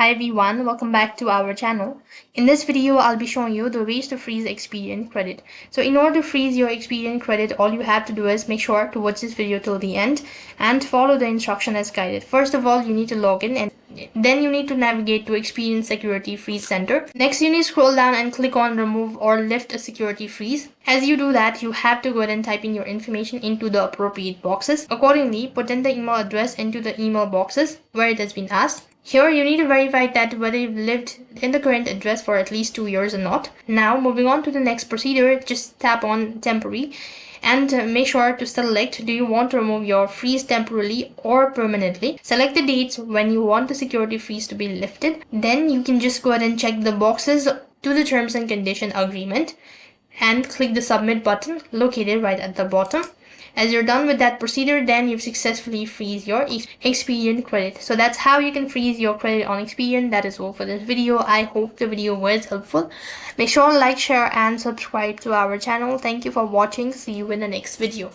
Hi everyone, welcome back to our channel. In this video, I'll be showing you the ways to freeze Experian credit. So in order to freeze your Experian credit, all you have to do is make sure to watch this video till the end and follow the instruction as guided. First of all, you need to log in and then you need to navigate to Experian Security Freeze Center. Next, you need to scroll down and click on remove or lift a security freeze. As you do that, you have to go ahead and type in your information into the appropriate boxes. Accordingly, put in the email address into the email boxes where it has been asked. Here, you need to verify that whether you've lived in the current address for at least 2 years or not. Now, moving on to the next procedure, just tap on temporary and make sure to select do you want to remove your freeze temporarily or permanently. Select the dates when you want the security freeze to be lifted. Then you can just go ahead and check the boxes to the terms and condition agreement and click the submit button located right at the bottom. As you're done with that procedure, then you've successfully freeze your Experian credit. So that's how you can freeze your credit on Experian. That is all for this video. I hope the video was helpful. Make sure to like, share and subscribe to our channel. Thank you for watching. See you in the next video.